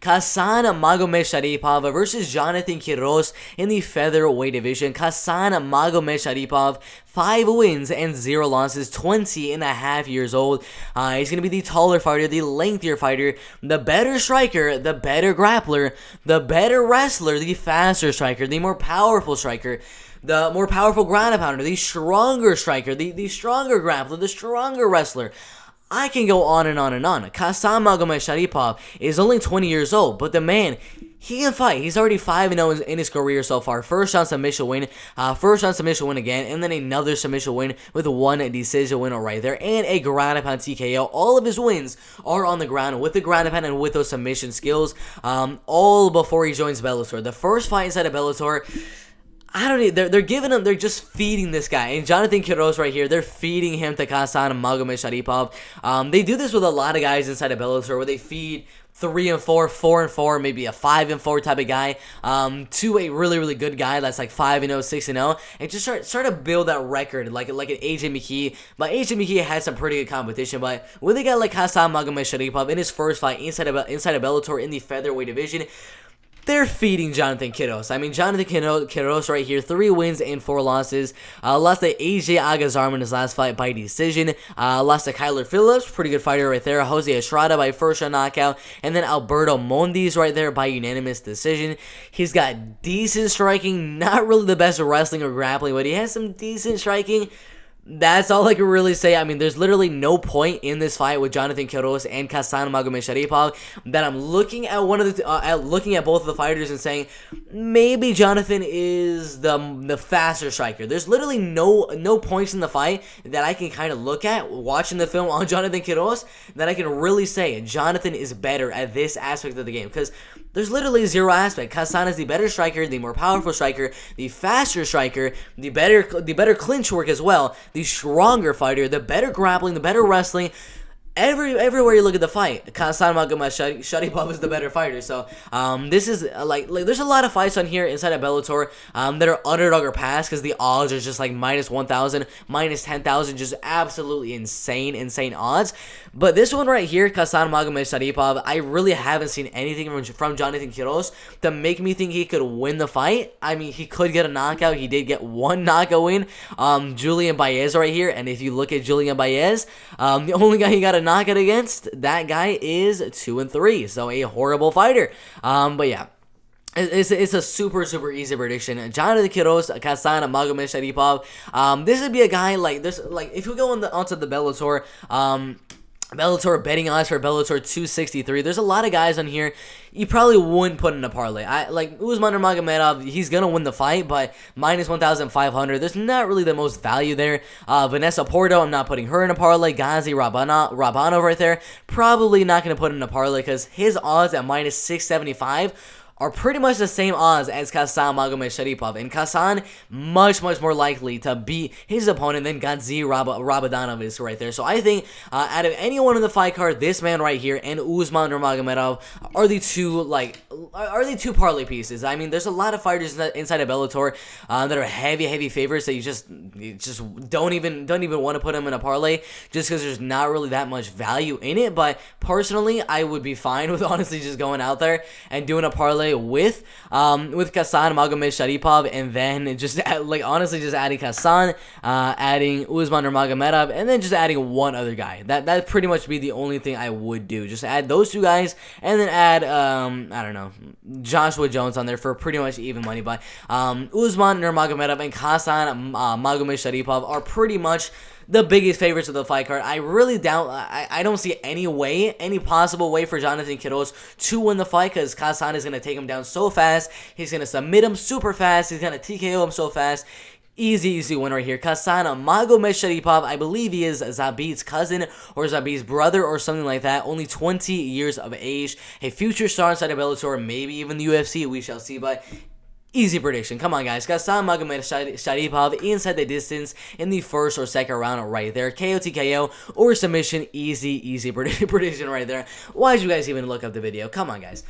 Khasan Magomedsharipov versus Jonathan Quiroz in the featherweight division. Khasan Magomedsharipov, 5 wins and 0 losses, 20.5 years old. He's going to be the taller fighter, the lengthier fighter, the better striker, the better grappler, the better wrestler, the faster striker, the more powerful striker, the more powerful ground and pounder, the stronger striker, the stronger grappler, the stronger wrestler. I can go on and on and on. Khasan Magomedsharipov is only 20 years old, but the man, he can fight. He's already 5-0 in his career so far. First round submission win, again, and then another submission win with 1 decision winner right there, and a ground and pound TKO. All of his wins are on the ground with the ground and pound and with those submission skills, all before he joins Bellator. The first fight inside of Bellator, they're giving him, they're just feeding this guy. And Jonathan Quiroz right here, they're feeding him to Khasan Magomedsharipov. They do this with a lot of guys inside of Bellator where they feed 3 and 4, 4 and 4, maybe a 5 and 4 type of guy, to a really, really good guy that's like 5-0, 6-0, and just start to build that record like an AJ McKee. But AJ McKee has some pretty good competition. But with a guy like Khasan Magomedsharipov in his first fight inside of Bellator in the featherweight division, they're feeding Jonathan Quiroz. I mean, Jonathan Quiroz right here, 3 wins and 4 losses. Lost to AJ Agazarm in his last fight by decision. Lost to Kyler Phillips, pretty good fighter right there. Jose Estrada by first round knockout. And then Alberto Mondiz right there by unanimous decision. He's got decent striking, not really the best wrestling or grappling, but he has some decent striking. That's all I can really say. I mean, there's literally no point in this fight with Jonathan Quiroz and Khasan Magomedsharipov that I'm looking at looking at both of the fighters and saying maybe Jonathan is the faster striker. There's literally no points in the fight that I can kind of look at watching the film on Jonathan Quiroz that I can really say Jonathan is better at this aspect of the game, because there's literally 0 aspect. Khasan is the better striker, the more powerful striker, the faster striker, the better clinch work as well, the stronger fighter, the better grappling, the better wrestling. Everywhere you look at the fight, Khasan Magomedsharipov is the better fighter. So this is like there's a lot of fights on here inside of Bellator that are underdog or pass, because the odds are just like -1,000, -10,000, just absolutely insane odds. But this one right here, Khasan Magomedsharipov, I really haven't seen anything from Jonathan Quiroz to make me think he could win the fight. I mean, he could get a knockout. He did get 1 knockout win, Julian Baez right here. And if you look at Julian Baez, the only guy he got a knockout against, that guy is 2-3, so a horrible fighter. But yeah, it's a super easy prediction. Jonathan Quiroz, Khasan Magomedsharipov. This would be a guy like this. Like if we go onto the Bellator, Bellator betting odds for Bellator 263. There's a lot of guys on here you probably wouldn't put in a parlay. Like Usman Nurmagomedov, he's gonna win the fight, but -1,500. There's not really the most value there. Vanessa Porto, I'm not putting her in a parlay. Ghazi Rabanov right there, probably not gonna put in a parlay because his odds at -675 are pretty much the same odds as Khasan Magomedsharipov, and Khasan much more likely to beat his opponent than Ghazi Rabanov is right there. So I think out of anyone in the fight card, this man right here and Usman Nurmagomedov are the two parlay pieces. I mean, there's a lot of fighters inside of Bellator that are heavy favorites that you just don't even want to put them in a parlay just because there's not really that much value in it. But personally, I would be fine with honestly just going out there and doing a parlay with Khasan Magomedsharipov, and then just honestly just adding Khasan, adding Usman Nurmagomedov, and then just adding one other guy. That'd pretty much be the only thing I would do. Just add those 2 guys, and then add I don't know, Joshua Jones on there for pretty much even money. But Usman Nurmagomedov and Khasan Magomedsharipov are pretty much the biggest favorites of the fight card. I really doubt, I don't see any possible way for Jonathan Quiroz to win the fight, because Khasan is going to take him down so fast. He's going to submit him super fast. He's going to TKO him so fast. Easy win right here. Khasan Magomedsharipov, I believe he is Zabit's cousin or Zabit's brother or something like that. Only 20 years of age. A future star inside of Bellator, maybe even the UFC. We shall see, but easy prediction. Come on, guys. Khasan Magomedsharipov inside the distance in the first or second round right there. KO, TKO, or submission. Easy prediction right there. Why did you guys even look up the video? Come on, guys.